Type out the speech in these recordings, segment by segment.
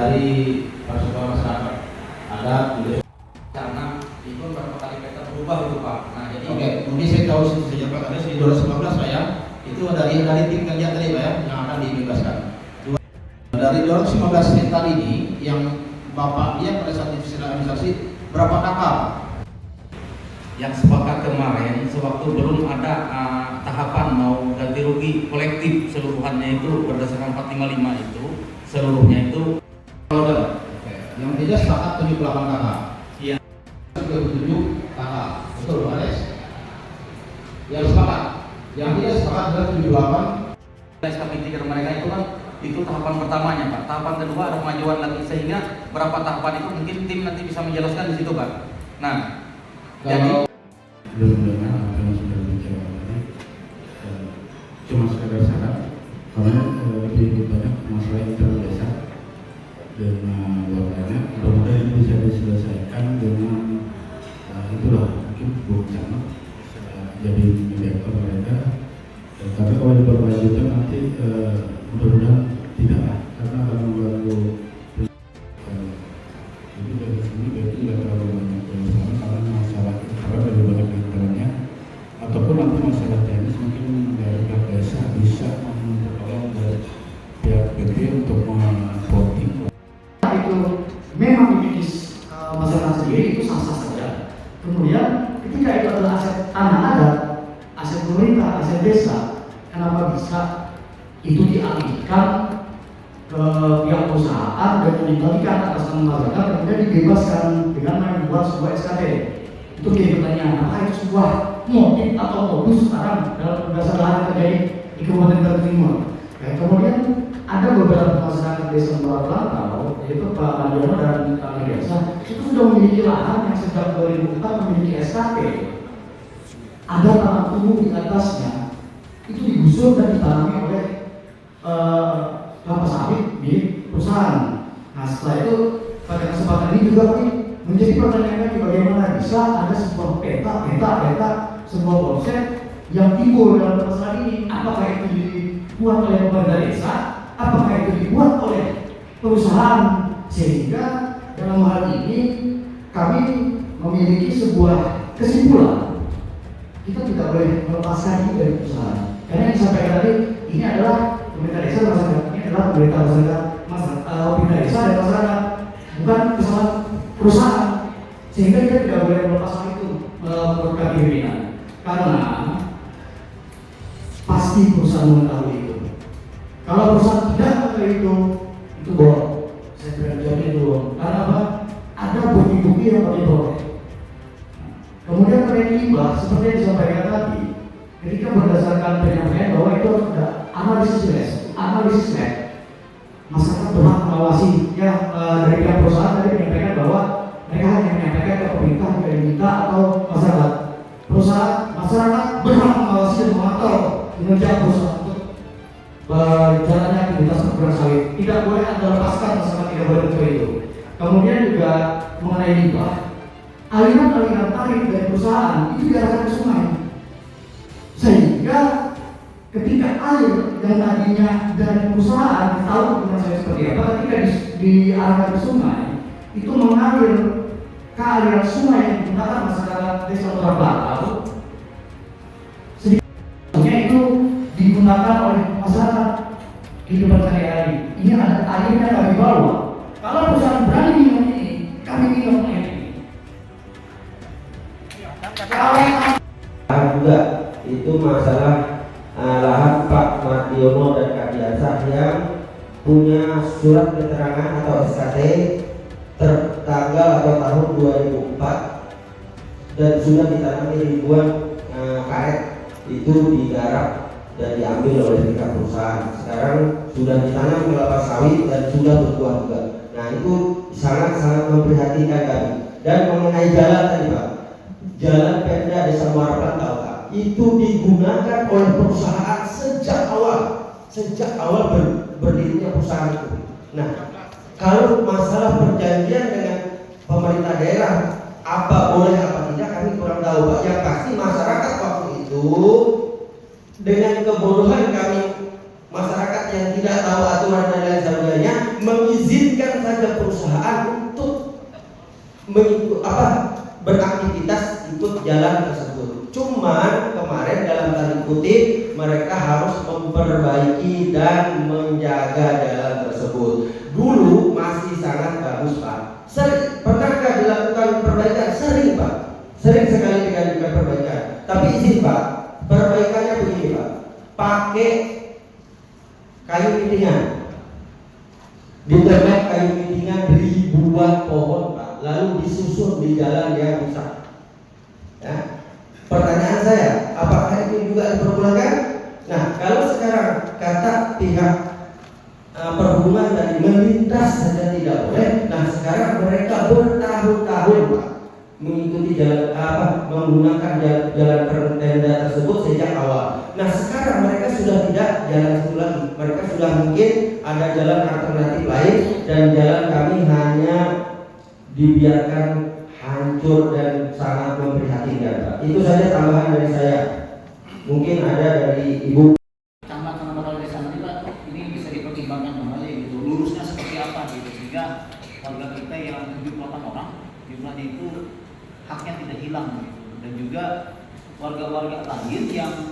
dari persetujuan masyarakat ada karena itu berapa kali meter berubah itu Pak. Nah jadi oke, mungkin saya tahu situ saja Pak. Ada di 2019 Pak ya. Itu dari tim kerja tadi Pak ya yang akan dibebaskan. Dari 215 hektar ini yang Bapak lihat pada saat divisi administrasi berapa kakak? Yang sepakat kemarin sewaktu belum ada tahapan mau ganti rugi kolektif seluruhannya itu berdasarkan 455 itu seluruhnya itu yang tidak sepakat 78 kakak. Iya. 77 kakak. Betul Pak Des? Yang sepakat. Yang tidak sepakat adalah 78. SKP 3 mereka itu kan itu tahapan pertamanya Pak. Tahapan kedua ada kemajuan lagi sehingga berapa tahapan itu mungkin tim nanti bisa menjelaskan di situ Pak. Nah, jadi belum dengar apa yang sudah dijawab tadi, cuma sekedar syarat karena lebih banyak masalah internal desa dan warganya. Mudah-mudahan ini bisa diselesaikan dengan itulah mungkin berencana jadi mediator mereka. Karena kalau diperlanjutkan nanti mudah-mudahan tidak, karena akan mengganggu. Jadi dari sini berarti tidak terlalu banyak persoalan karena masalah internal dari banyak internya, ataupun nanti masalah teknis mungkin dari pihak desa bisa mempertolong dari pihak PT untuk memvoting. Itu memang memiliki masalah sendiri itu sah-sah saja. Kemudian ketika itu adalah aset tanah adat, aset pemerintah, aset desa, kenapa bisa itu dialihkan ke pihak perusahaan dan dikembalikan atas nama masyarakat kemudian dibebaskan dengan membuat sebuah SKT? Itu jadi pertanyaan, apakah itu sebuah motif atau modus sekarang dalam pembebasan lahan yang terjadi di Kabupaten Garut Timur? Kemudian ada beberapa masyarakat desa Muara Kelantau, yaitu Pak Mandiono dan Pak Desa, itu sudah memiliki lahan yang sejak 2004 memiliki SKP. Ada tanah tumbuh di atasnya, itu digusur dan ditanami oleh kelapa sawit milik perusahaan. Nah setelah itu pada kesempatan ini juga menjadi pertanyaan bagaimana bisa ada sebuah peta sebuah konsep yang timbul dalam masalah ini. Apakah itu dibuat oleh pemerintah desa, apakah itu dibuat oleh perusahaan, sehingga dalam hal ini kami memiliki sebuah kesimpulan kita tidak boleh melepaskan ini dari perusahaan. Karena yang disampaikan tadi ini adalah pemerintah desa dan masyarakat, ini adalah pemerintah desa dan masyarakat, bukan kesalahan perusahaan, sehingga kita tidak boleh melepaskan itu menurut kami pimpinan. Karena pasti perusahaan mengetahui itu. Kalau perusahaan tidak mengetahui itu bohong. Saya berani jamin itu bohong. Karena apa? Ada bukti-bukti yang kami peroleh. Kemudian terkait limbah, seperti yang disampaikan tadi, ketika berdasarkan penyampaian bahwa itu ada analisis lab, masyarakat berhak mengawasi. Ya dari pihak perusahaan tadi menyampaikan bahwa mereka hanya menyampaikan ke pemerintah, tidak diminta atau masyarakat. Masyarakat berhak mengawasi dan memantau kinerja perusahaan untuk berjalannya aktivitas perkebunan sawit. Tidak boleh Anda lepaskan, masyarakat tidak boleh untuk itu. Kemudian juga mengenai limbah, aliran tarik dari perusahaan itu diarahkan ke sungai, sehingga ketika air yang tadinya dari perusahaan tahu kebunan sawit seperti apa, ketika diarahkan ke sungai itu mengalir ke aliran sungai yang digunakan masyarakat desa Muara Kelantau. Sedikitnya itu digunakan oleh masyarakat kehidupan sehari-hari. Ini ada airnya kami bawa. Kalau perusahaan berani minum ini, kami minum air ini. Juga itu masalah lahan Pak Mardiono dan Kak Diansah yang punya surat keterangan atau SKT tertanggal atau tahun 2004 dan sudah ditanami ribuan karet itu digarap dan diambil oleh pihak perusahaan. Sekarang sudah ditanam kelapa sawit dan sudah berbuah juga. Nah itu sangat-sangat memprihatinkan kami. Dan mengenai jalan tadi Pak, jalan Pemda Desa Muara Kelantau itu digunakan oleh perusahaan sejak awal berdirinya perusahaan itu. Nah, kalau masalah perjanjian dengan pemerintah daerah apa boleh apa tidak kami kurang tahu Pak. Yang pasti masyarakat waktu itu dengan kebodohan kami, masyarakat yang tidak tahu aturan dan lain sebagainya mengizinkan saja perusahaan untuk beraktivitas ikut jalan tersebut. Cuman kemarin dalam tanda kutip mereka harus memperbaiki dan menjaga jalan tersebut. Dulu masih sangat bagus, Pak. Pernahkah dilakukan perbaikan? Sering, Pak. Sering sekali dilakukan perbaikan. Tapi izin, Pak, perbaikannya begini, Pak. Pakai kayu pitingan. Ditebak kayu pitingan ribuan pohon, Pak. Lalu disusun di jalan yang rusak. Ya. Pertanyaan saya, apakah itu juga diperbolehkan? Nah, kalau sekarang kata pihak perhubungan tadi melintas saja tidak boleh. Nah, sekarang mereka bertahun-tahun, Pak, mengikuti menggunakan jalan tenda tersebut sejak awal. Nah, sekarang mereka sudah tidak jalan itu lagi. Mereka sudah mungkin ada jalan alternatif lain dan jalan kami hanya dibiarkan hancur dan sangat memprihatinkan, Pak. Itu saja tambahan dari saya. Mungkin ada dari Ibu. Camat sama kepala desa nanti, Pak, ini bisa dipertimbangkan kembali gitu, lurusnya seperti apa gitu, sehingga warga kita yang 78 orang jumlahnya itu haknya tidak hilang gitu. Dan juga warga-warga lain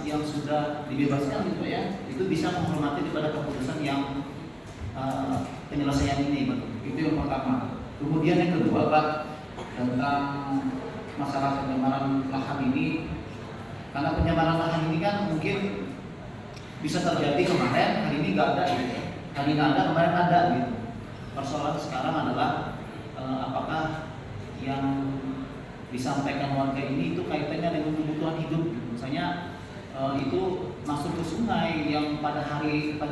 yang sudah dibebaskan gitu ya, itu bisa menghormati daripada keputusan yang penyelesaian ini, Pak. Itu yang pertama. Kemudian yang kedua, Pak, tentang masalah penyamaran lahan ini, karena penyamaran lahan ini kan mungkin bisa terjadi kemarin, hari ini nggak ada gitu. Hari ini ada, kemarin ada gitu. Persoalan sekarang adalah apakah yang disampaikan warga ini itu kaitannya dengan kebutuhan hidup gitu. Misalnya itu masuk ke sungai yang pada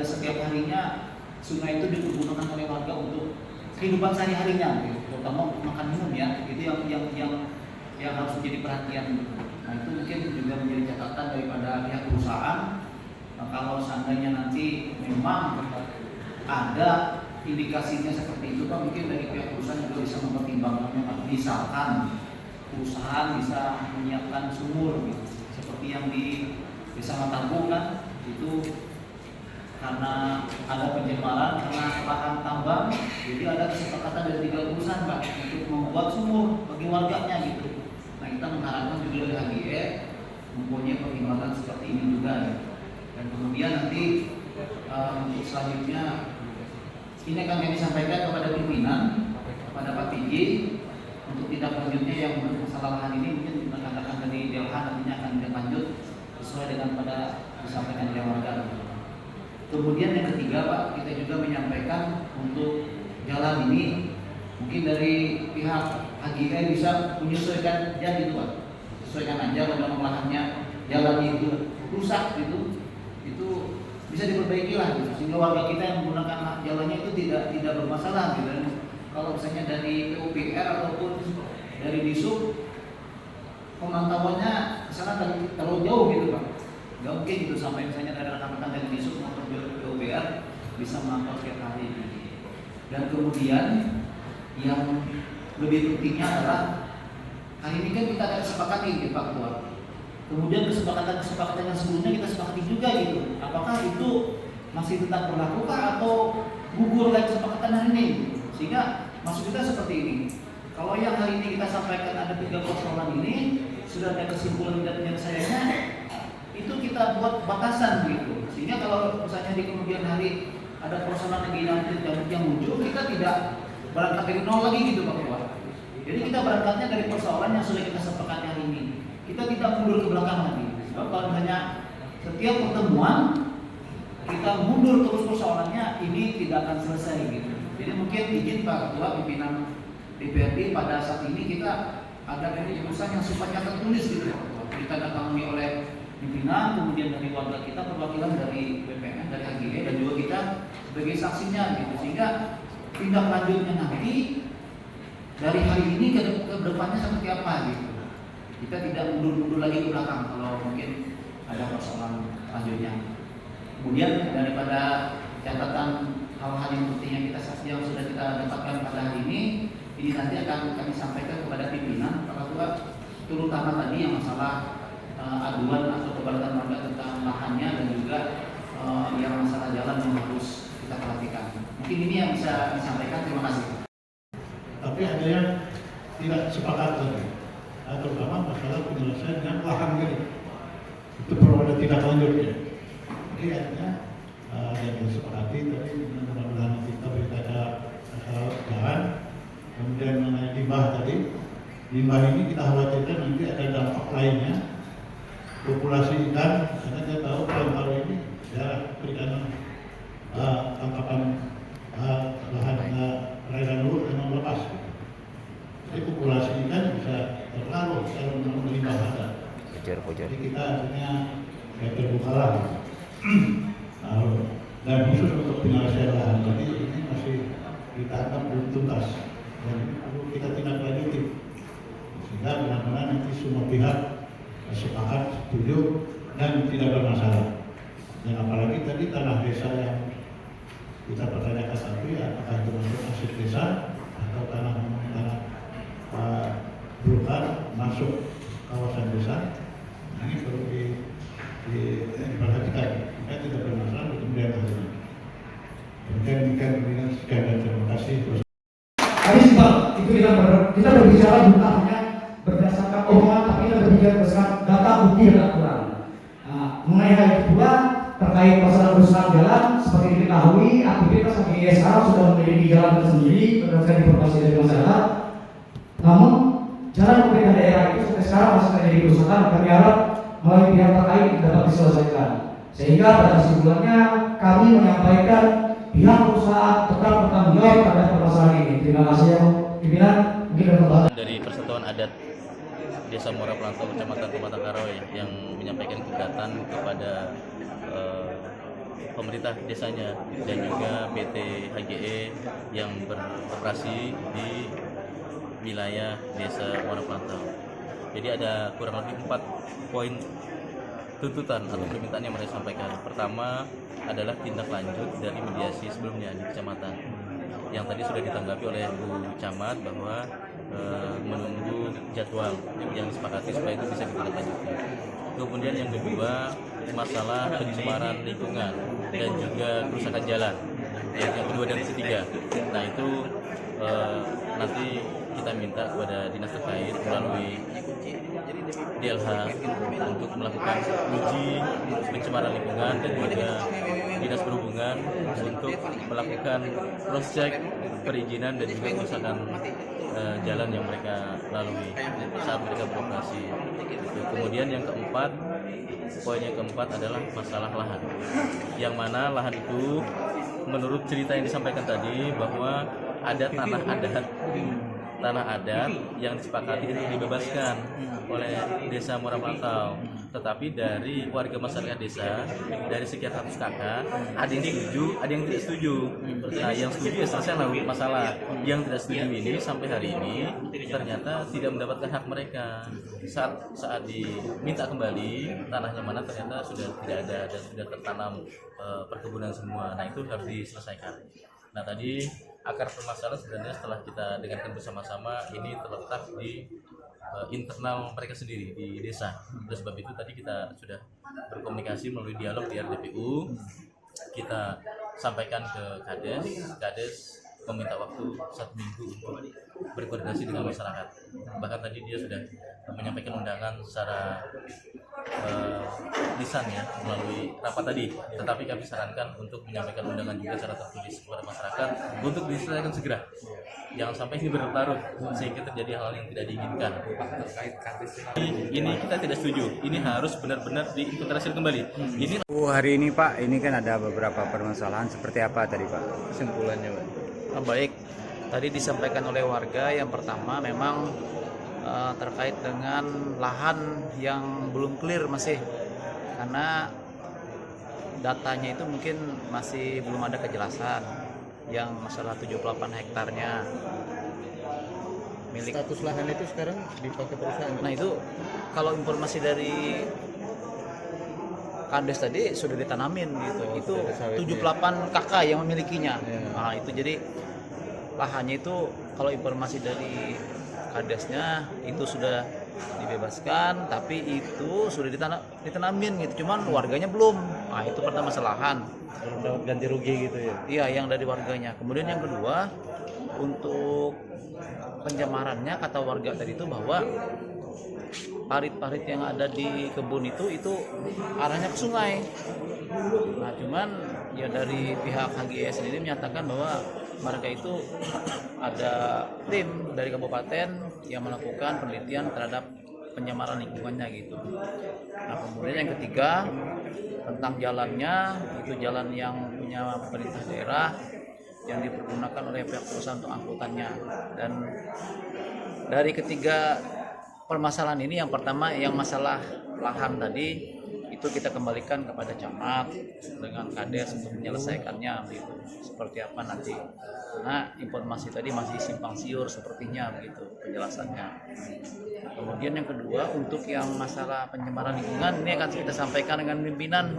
setiap harinya sungai itu digunakan oleh warga untuk kehidupan sehari-harinya gitu. Terutama makan minum ya, itu yang harus menjadi perhatian gitu. Nah, itu mungkin juga menjadi catatan daripada pihak perusahaan. Nah, kalau seandainya nanti memang ada indikasinya seperti itu, Pak, mungkin dari pihak perusahaan juga bisa mempertimbangkannya, Pak. Misalkan perusahaan bisa menyiapkan sumur gitu, seperti yang di Desa Matanggung kan, itu karena ada pencemaran karena lahan tambang, jadi ada kesepakatan dari 3 perusahaan, Pak, untuk membuat sumur bagi warganya gitu. Nah, kita mengharapkan juga dari HGE mempunyai pertimbangan seperti ini juga ya. Dan kemudian nanti untuk selanjutnya ini akan kami sampaikan kepada pimpinan, kepada Pak Piji, untuk tindak lanjutnya yang masalah lahan ini mungkin rekan-rekan dari DLH nantinya akan lanjut sesuai dengan pada disampaikan oleh warga. Kemudian yang ketiga, Pak, kita juga menyampaikan untuk jalan ini mungkin dari pihak HGI bisa menyesuaikan jadi itu, Pak. Sesuaikan aja pada lahannya, jalannya itu rusak gitu, itu bisa diperbaiki lah gitu. Sehingga warga kita yang menggunakan jalannya itu tidak bermasalah gitu. Dan kalau misalnya dari PUPR ataupun dari Disub pemantauannya kesana terlalu jauh gitu, Pak. Gak mungkin gitu sampai misalnya dari rekan-rekan dari Disub maupun PUPR bisa memantau setiap hari. Dan kemudian yang lebih pentingnya adalah hari ini kan kita ada kesepakatan di Pak Ketua. Kemudian kesepakatan yang sebelumnya kita sepakati juga gitu. Apakah itu masih tetap berlaku atau gugur lagi kesepakatan hari ini? Sehingga maksud kita seperti ini. Kalau yang hari ini kita sampaikan ada 3 persoalan ini, sudah ada kesimpulan dan penyelesaiannya, itu kita buat batasan gitu. Sehingga kalau misalnya di kemudian hari ada persoalan yang muncul, kita tidak berangkat dari nol lagi gitu, Pak Ketua. Jadi kita berangkatnya dari persoalan yang sudah kita sepakati hari ini. Kita tidak mundur ke belakang lagi. Sebab kalau misalnya setiap pertemuan kita mundur terus persoalannya, ini tidak akan selesai gitu. Jadi mungkin izin Pak Ketua, pimpinan DPRD pada saat ini kita ada keputusan yang sifatnya tertulis gitu, Pak Ketua. Kita datangani oleh pimpinan, kemudian dari warga kita, perwakilan dari BPN, dari HGE, dan juga kita sebagai saksinya gitu. Sehingga tindak lanjutnya nanti dari hari ini ke depannya seperti apa gitu. Kita tidak mundur-mundur lagi ke belakang kalau mungkin ada persoalan lanjutnya. Kemudian daripada catatan hal-hal yang penting yang sudah kita dapatkan pada hari ini nanti akan kami sampaikan kepada pimpinan Pak Ketua, terutama tadi yang masalah aduan atau keberatan warga tentang lahannya dan juga yang masalah jalan yang harus kita perhatikan. Mungkin ini yang bisa disampaikan. Terima kasih. tapi ada yang tidak sepakat tadi, terutama masalah penyelesaian yang lahan ini. Itu perlu ada tindak lanjutnya. Jadi artinya yang disepakati tadi mudah-mudahan kita berkata masalah jalan, kemudian mengenai limbah tadi. Limbah ini kita khawatirkan nanti ada dampak lainnya. Populasi ikan, karena saya tahu kalau ini daerah perikanan tangkapan lahan perairan luar memang lepas. Jadi populasi ikan bisa terlalu kalau memang limbah ada. Jadi kita akhirnya terbuka lah. Dan khusus untuk penyelesaian lahan tadi ini masih kita anggap belum tuntas dan perlu kita tindak lanjuti sehingga benar-benar nanti semua pihak sepakat, setuju dan tidak bermasalah. Dan apalagi tadi tanah desa yang kita pertanyakan tadi apakah itu masuk aset desa atau tanah berupa masuk kawasan desa. Ini perlu diperhatikan. Kita tidak bermasalah kemudian hasilnya. Demikian sekian dan terima kasih. Tadi sebab itu kita berbicara bukan hanya berdasarkan omongan, tapi kita berbicara berdasarkan data, bukti dan aturan. Mengenai hal itu pula terkait masalah perusahaan jalan, seperti diketahui aktivitas ISA sudah memiliki jalan tersendiri berdasarkan informasi dari masyarakat. Namun jalan pemerintah daerah itu sampai sekarang masih terjadi kerusakan. Kami harap melalui pihak terkait dapat diselesaikan. Sehingga pada kesimpulannya kami menyampaikan pihak perusahaan tetap bertanggung jawab terhadap permasalahan ini. Terima kasih yang pimpinan. Dari Persatuan Adat Desa Muara Pelantau Kecamatan Pematang Karoy yang menyampaikan keberatan kepada pemerintah desanya dan juga PT HGE yang beroperasi di wilayah Desa Muara Pelantau. Jadi ada kurang lebih 4 poin tuntutan atau permintaan yang mereka sampaikan. Pertama adalah tindak lanjut dari mediasi sebelumnya di kecamatan yang tadi sudah ditanggapi oleh Bu Camat bahwa menunggu jadwal yang disepakati supaya itu bisa ditindaklanjuti. Kemudian yang kedua masalah pencemaran lingkungan dan juga kerusakan jalan. Yang kedua dan ketiga. Nah itu nanti kita minta kepada dinas terkait melalui DLH untuk melakukan uji pencemaran lingkungan dan juga dinas perhubungan untuk melakukan cross check perizinan dan juga kerusakan jalan yang mereka lalui saat mereka beroperasi. Kemudian yang keempat, poin yang keempat adalah masalah lahan, yang mana lahan itu menurut cerita yang disampaikan tadi bahwa ada tanah adat yang disepakati untuk dibebaskan oleh Desa Muara Pelantau, tetapi dari warga masyarakat desa dari sekian ratus kakak ada yang setuju, ada yang tidak setuju. Nah, yang setuju ya selesai lah masalah. Yang tidak setuju ini sampai hari ini ternyata tidak mendapatkan hak mereka. Saat diminta kembali tanahnya mana ternyata sudah tidak ada dan sudah tertanam perkebunan semua. Nah itu harus diselesaikan. Nah tadi akar permasalahan sebenarnya setelah kita dengarkan bersama-sama ini terletak di internal mereka sendiri di desa. Oleh sebab itu tadi kita sudah berkomunikasi melalui dialog di RDPU. Kita sampaikan ke Kades meminta waktu 1 minggu untuk berkoordinasi dengan masyarakat. Bahkan tadi dia sudah menyampaikan undangan secara lisan ya melalui rapat tadi. Tetapi kami sarankan untuk menyampaikan undangan juga secara tertulis kepada masyarakat untuk diselesaikan segera. Jangan sampai ini berlarut sehingga terjadi hal yang tidak diinginkan. Ini kita tidak setuju. Ini harus benar-benar diintegrasi kembali. Ini hari ini Pak, ini kan ada beberapa permasalahan seperti apa tadi Pak? Kesimpulannya Pak. Baik, tadi disampaikan oleh warga yang pertama memang terkait dengan lahan yang belum clear masih, karena datanya itu mungkin masih belum ada kejelasan yang masalah 78 hektarnya milik. Status lahan itu sekarang dipakai perusahaan. Nah itu kalau informasi dari Kades tadi sudah ditanamin gitu. Itu 78 kakak yang memilikinya. Nah itu jadi lahannya itu kalau informasi dari Kadesnya itu sudah dibebaskan, tapi itu sudah ditanamin gitu. Cuman warganya belum. Nah itu pertama masalah lahan. Dapat ganti rugi gitu ya. Iya yang dari warganya. Kemudian yang kedua untuk pencemarannya kata warga tadi itu bahwa parit-parit yang ada di kebun itu arahnya ke sungai. Nah cuman ya dari pihak HGE sendiri menyatakan bahwa mereka itu ada tim dari kabupaten yang melakukan penelitian terhadap pencemaran lingkungannya gitu. Nah kemudian yang ketiga tentang jalannya, itu jalan yang punya pemerintah daerah yang dipergunakan oleh pihak perusahaan untuk angkutannya. Dan dari ketiga permasalahan ini, yang pertama yang masalah lahan tadi itu kita kembalikan kepada camat dengan kades untuk menyelesaikannya gitu. Seperti apa nanti, karena informasi tadi masih simpang siur sepertinya begitu penjelasannya. Kemudian yang kedua, untuk yang masalah pencemaran lingkungan ini akan kita sampaikan dengan pimpinan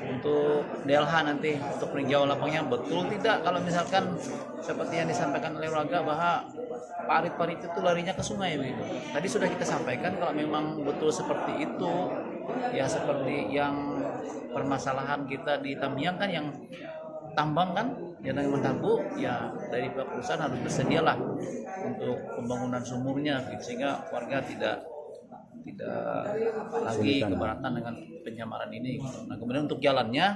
untuk DLH nanti untuk peninjauan lapangnya betul tidak kalau misalkan seperti yang disampaikan oleh warga bahwa parit-parit itu larinya ke sungai begitu. Tadi sudah kita sampaikan kalau memang betul seperti itu, ya seperti yang permasalahan kita di Tamiang kan yang tambang kan, yang dengan mengganggu, ya dari pihak perusahaan harus bersedialah untuk pembangunan sumurnya gitu, sehingga warga tidak lagi keberatan dengan pencemaran ini gitu. Nah kemudian untuk jalannya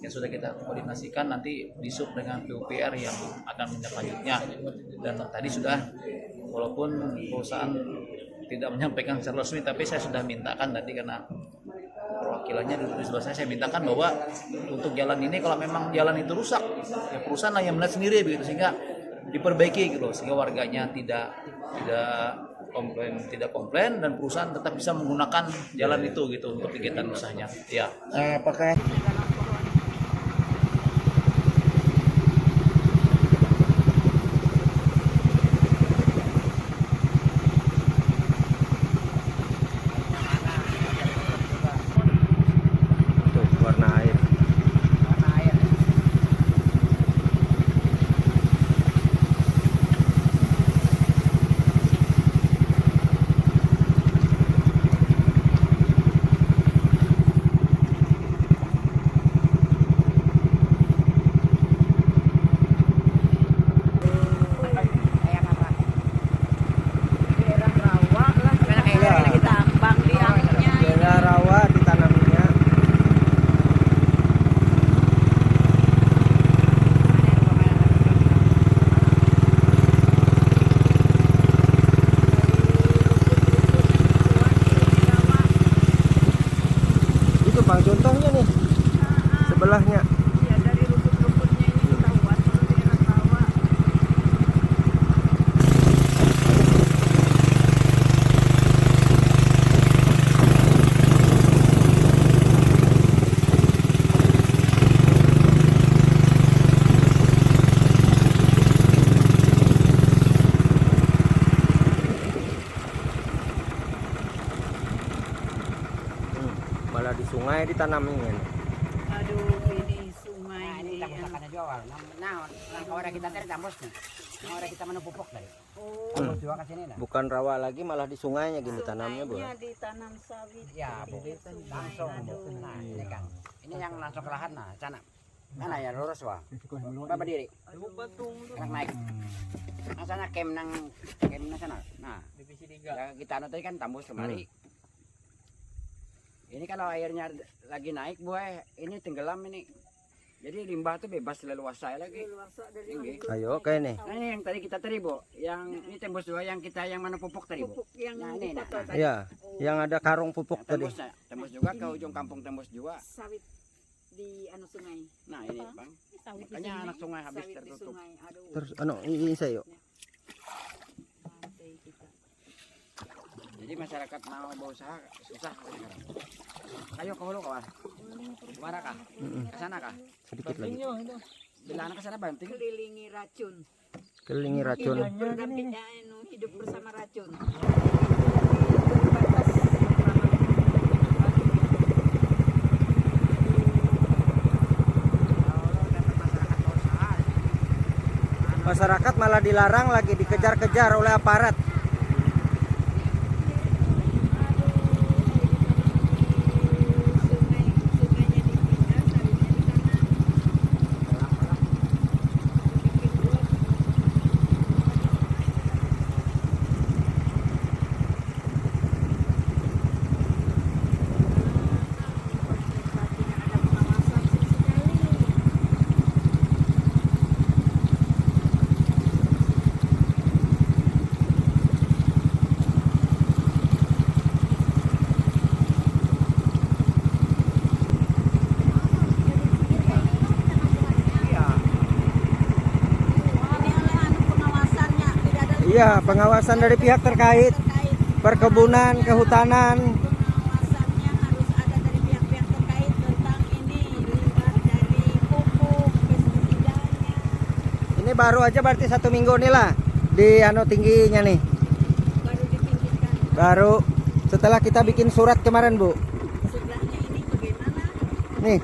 yang sudah kita koordinasikan nanti disub dengan PUPR yang akan menindaklanjutnya. Dan tadi sudah, walaupun perusahaan tidak menyampaikan secara resmi, tapi saya sudah mintakan tadi karena perwakilannya di sebelah saya mintakan bahwa untuk jalan ini kalau memang jalan itu rusak, ya perusahaan yang melihat sendiri begitu, sehingga diperbaiki gitu, sehingga warganya tidak komplain dan perusahaan tetap bisa menggunakan jalan itu gitu untuk kegiatan usahanya. Ya. Apakah Bang contohnya nih sebelahnya? Ya dari rumput-rumputnya ini kita buat daerah rawa. Malah di sungai ditanamin. Aduh ini sungai ini. Kita jual. Nah, orang kita tadi tambos nih. Orang kita mana pupuk tadi. Oh. Jual ke sini dah. Bukan rawa lagi, malah di sungainya gini tanamnya, Bu. Sungainya ditanam sawit. Ya, begitu langsung. Nah, ini kan. Ini yang langsung ke lahan nah, sana. Mana ya lurus wah. Berapa diri? Enak naik. Nah, sana kem nang sana. Nah, divisi 3. Ya kita tadi kan tambos kemari. Ini kalau airnya lagi naik, boy, ini tenggelam ini. Jadi limbah tuh bebas leluasa lagi. Ayo, kayak nih. Nah, ini yang tadi kita teri, Bu. Yang ini tembus 2 yang kita yang mana pupuk tadi, Bu. Pupuk yang nah, ini nah. Iya, yang ada karung pupuk nah, tadi. Tembus juga ke ujung kampung tembus juga. Sawit di anu sungai. Nah, ini, Bang. Sawit makanya sungai, anak sungai habis sawit tertutup. Terus ini saya yuk. Jadi masyarakat mau berusaha susah. Ayo ke hulu kawan. Kemana kah? Ke sana kah? Sedikit lagi. Bila anak ke sana banting. Kelilingi racun. Kelilingi racun. Hidup bersama racun. Masyarakat malah dilarang lagi, dikejar-kejar oleh aparat. Iya, pengawasan dari pihak terkait, perkebunan, kehutanan. Pengawasannya harus ada dari pihak-pihak terkait tentang ini limbah dari pupuk, pestisidanya. Ini baru aja berarti 1 minggu nih lah di tingginya nih. Baru ditinggikan. Baru setelah kita bikin surat kemarin, Bu. Sebelahnya ini bagaimana? Nih.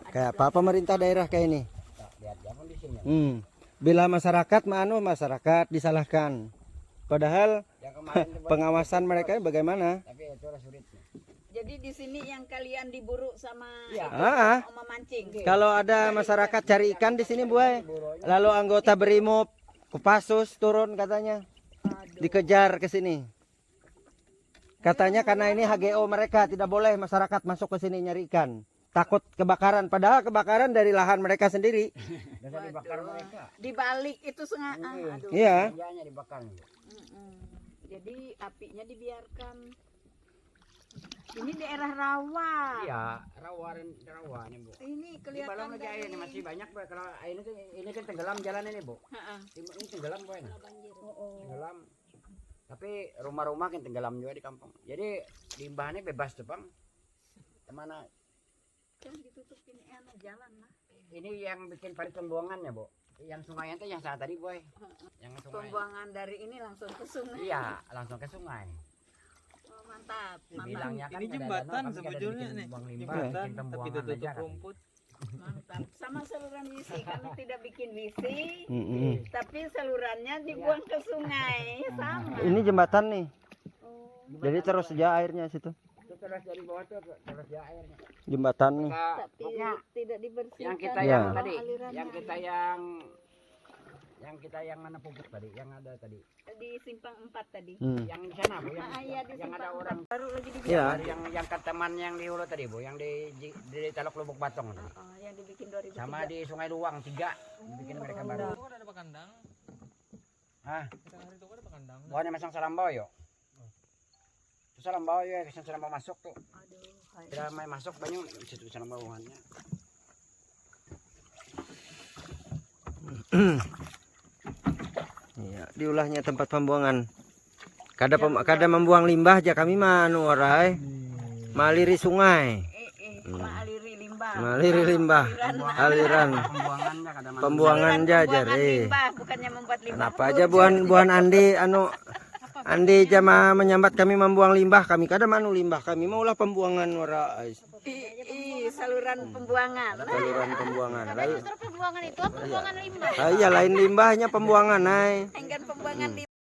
Kayak apa pemerintah daerah kayak ini? Bila masyarakat masyarakat disalahkan. Padahal pengawasan mereka bagaimana? Jadi di sini yang kalian diburu sama memancing. Kalau ada masyarakat cari ikan di sini, Buai. Lalu anggota Brimob Kopassus turun katanya. Dikejar ke sini. Katanya karena ini HGO mereka tidak boleh masyarakat masuk ke sini nyari ikan. Takut kebakaran, padahal kebakaran dari lahan mereka sendiri. Di balik itu sengaja. Iya. Jadi apinya dibiarkan. Ini daerah rawa. Iya, rawa nih, Bu. Ini kelihatan balong lagi air ini masih banyak, Bu. Kalau air ini kan tenggelam jalan ini, Bu. Ini tenggelam, Bu. Tenggelam. Tapi rumah-rumah kan tenggelam juga di kampung. Jadi limbahnya bebas tuh, Bang. Kemana? Kan ditutupin jalan lah. Ini yang bikin parit pembuangannya, Bu. Yang sungai itu yang saat tadi, Boy. Yang sungai. Pembuangan dari ini langsung ke sungai. Iya, langsung ke sungai. Oh, mantap. Bilangnya kan ini jembatan sebetulnya nih. Jembatan tapi tutup rumput. Mantap. Sama saluran WC, kami tidak bikin WC, tapi salurannya dibuang ke sungai. Sama. Ini jembatan nih. Jadi terus saja airnya situ. Terus dari bawah tuh terus ya airnya. Jembatan nih. Tapi tidak dibersihkan. Yang kita yang tadi, yang kita yang mana pupuk tadi, yang ada tadi. Di simpang 4 tadi. Yang di sana, Bu, yang ada orang baru lagi di yang teman yang di Hulu tadi, Bu, yang di Talok Lubuk Batong tadi. Yang dibikin 2003. Sama di Sungai Luang 3 dibikin mereka baru. Ada pakandang. Kita hari itu ada pakandang. Bukannya masang salambau yo. Terus salambau ya, kesan salambau masuk tuh. Tidak main masuk banyak situ salambauannya. Iya, diulahnya tempat pembuangan. Kada membuang limbah aja kami warai. Maliri sungai. Maliri limbah. Aliran. Pembuangan jajar. Bukannya membuat limbah. Kenapa aja buan Andi Andi jama menyambat kami membuang limbah, kami kada limbah, kami maulah pembuangan warai. Saluran pembuangan. Saluran pembuangan. Justru pembuangan itu pembuangan limbah. Iya, lain limbahnya pembuangan, Enggan pembuangan limbah.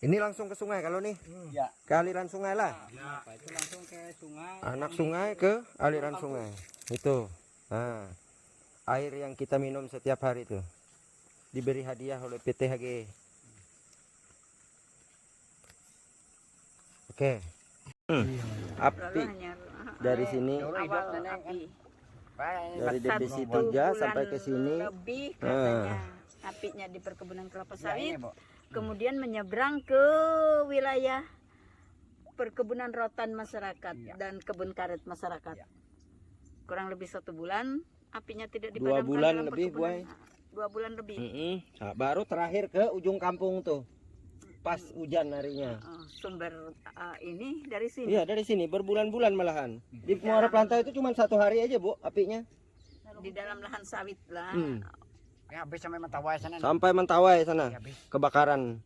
Ini langsung ke sungai kalau nih? Ya. Ke aliran sungai lah. Ya, itu langsung ke sungai. Anak sungai ke aliran sungai. Itu. Nah, air yang kita minum setiap hari itu diberi hadiah oleh PT HGE. Oke. Api dari sini dari DBC 3 sampai ke sini lebih katanya apinya di perkebunan kelapa sawit, kemudian menyeberang ke wilayah perkebunan rotan masyarakat dan kebun karet masyarakat. Kurang lebih 1 bulan apinya tidak dipadamkan. 2 bulan lebih, Boy. 2 bulan lebih. Nah, baru terakhir ke ujung kampung tuh. Pas hujan harinya. Sumber ini dari sini. Iya, dari sini berbulan-bulan malahan. Di Muara Planta itu cuma 1 hari aja, Bu, apinya. Di dalam lahan sawit lah. Ya, habis sampai Mentawai sana. Sampai Mentawai sana. Kebakaran.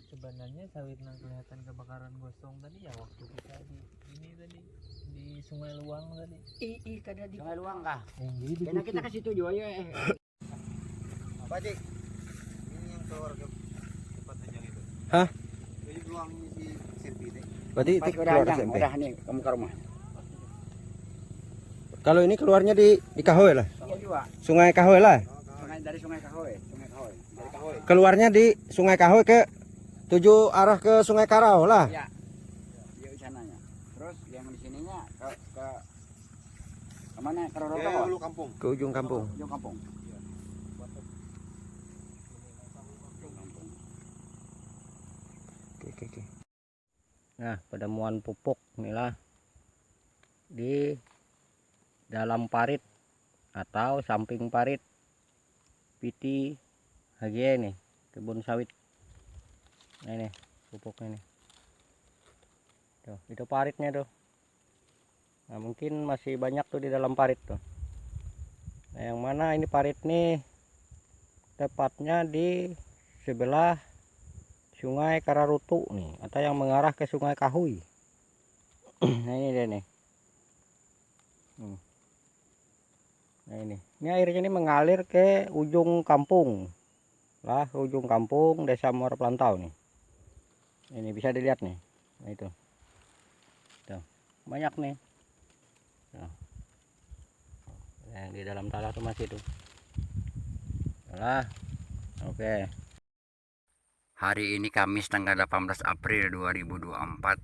Sebenarnya sawit yang kelihatan kebakaran gosong tadi ya waktu kita di ini tadi di Sungai Luang tadi. Kada di Sungai Luang kah? Karena kita ke situ juga ya. Apa, Dik? Ini yang keluar ke tempatnya yang itu. Hah? Ini peluang si Serbi deh. Berarti itu keluar SMP. Udah nih kamu ke rumah. Kalau ini keluarnya di Kahoy lah. Iya juga. Sungai Kahoy lah. Dari Sungai Kahoy, Dari Kahoy. Keluarnya di Sungai Kahoy ke tujuh arah ke Sungai Karau lah. Iya. Di sananya. Terus yang di sininya ke mana? Ke Rorogo. Kampung. Ke ujung kampung. Ujung kampung. Oke. Nah, penemuan pupuk inilah di dalam parit atau samping parit PT HGE nih, kebun sawit. Nah, ini pupuknya nih. Tuh, itu paritnya tuh. Nah, mungkin masih banyak tuh di dalam parit tuh. Nah, yang mana ini parit nih? Tepatnya di sebelah Sungai Kararutu nih, atau yang mengarah ke Sungai Kahui. Nah, ini dia nih. Nah, ini airnya ini mengalir ke ujung kampung. Lah, ujung kampung Desa Muara Pelantau nih. Ini bisa dilihat nih. Nah, itu. Tuh, banyak nih. Tuh. Yang di dalam tanah tuh masih tuh. Lah. Oke. Hari ini Kamis tanggal 18 April 2024.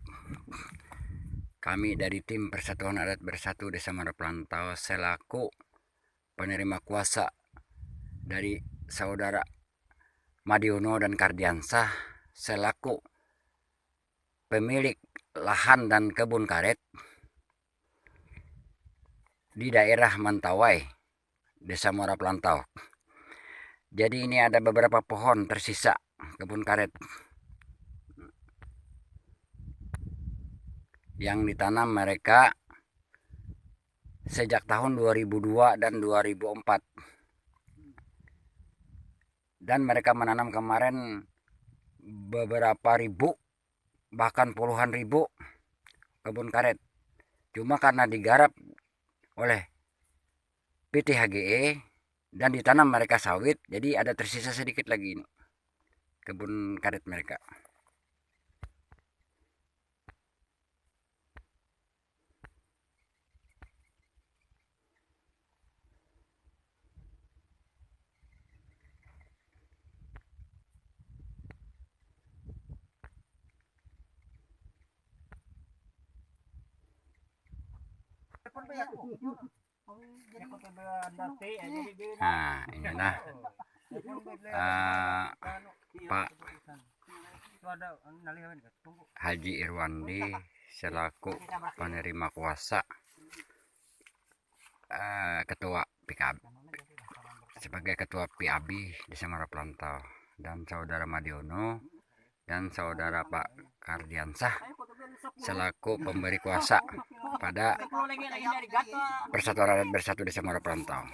Kami dari tim Persatuan Adat Bersatu Desa Muara Pelantau selaku penerima kuasa dari saudara Madiono dan Kardiansah selaku pemilik lahan dan kebun karet di daerah Mentawai, Desa Muara Pelantau. Jadi ini ada beberapa pohon tersisa kebun karet yang ditanam mereka sejak tahun 2002 dan 2004. Dan mereka menanam kemarin beberapa ribu, bahkan puluhan ribu kebun karet. Cuma karena digarap oleh PT HGE dan ditanam mereka sawit, jadi ada tersisa sedikit lagi ini kebun karet mereka. Nah, inilah Pak Haji Irwandi selaku penerima kuasa ketua PKB sebagai ketua PAB Desa Muara Pelantau, dan saudara Madiono dan saudara Pak Kardiansah selaku pemberi kuasa pada Persatuan Adat Bersatu Desa Muara Pelantau.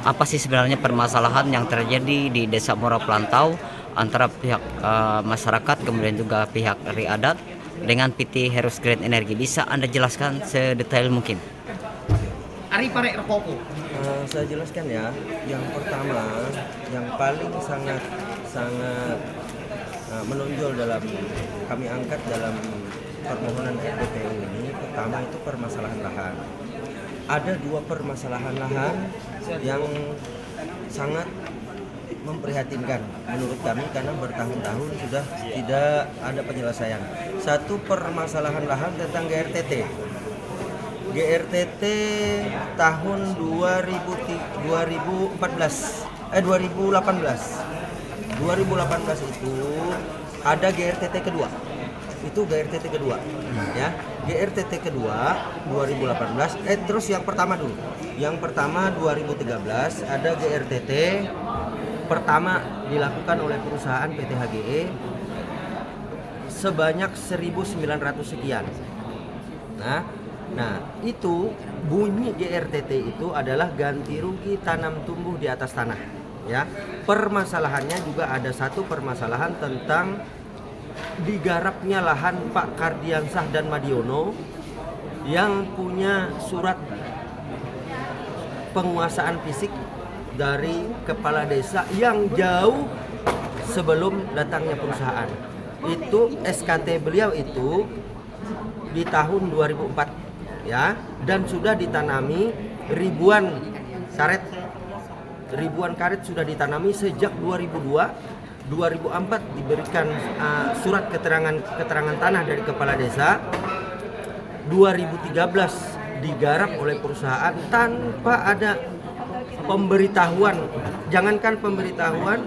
Apa sih sebenarnya permasalahan yang terjadi di Desa Muara Pelantau antara pihak masyarakat kemudian juga pihak RI Adat dengan PT Heros Green Energy? Bisa Anda jelaskan sedetail mungkin? Saya jelaskan ya. Yang pertama, yang paling sangat menonjol dalam kami angkat dalam permohonan RPPU ini, pertama itu permasalahan lahan. Ada dua permasalahan lahan yang sangat memprihatinkan menurut kami karena bertahun-tahun sudah tidak ada penyelesaian. Satu, permasalahan lahan tentang GRTT. GRTT tahun 2018 itu ada GRTT kedua. Itu GRTT kedua ya. GRTT kedua 2018 terus yang pertama dulu. Yang pertama 2013 ada GRTT pertama dilakukan oleh perusahaan PT HGE sebanyak 1.900 sekian. Nah, itu bunyi GRTT itu adalah ganti rugi tanam tumbuh di atas tanah, ya. Permasalahannya juga ada satu permasalahan tentang digarapnya lahan Pak Kardiansah dan Madiono yang punya surat penguasaan fisik dari kepala desa yang jauh sebelum datangnya perusahaan. Itu SKT beliau itu di tahun 2004. Ya, dan sudah ditanami ribuan karet sudah ditanami sejak 2002. 2004 diberikan surat keterangan tanah dari kepala desa. 2013 digarap oleh perusahaan tanpa ada pemberitahuan. Jangankan pemberitahuan,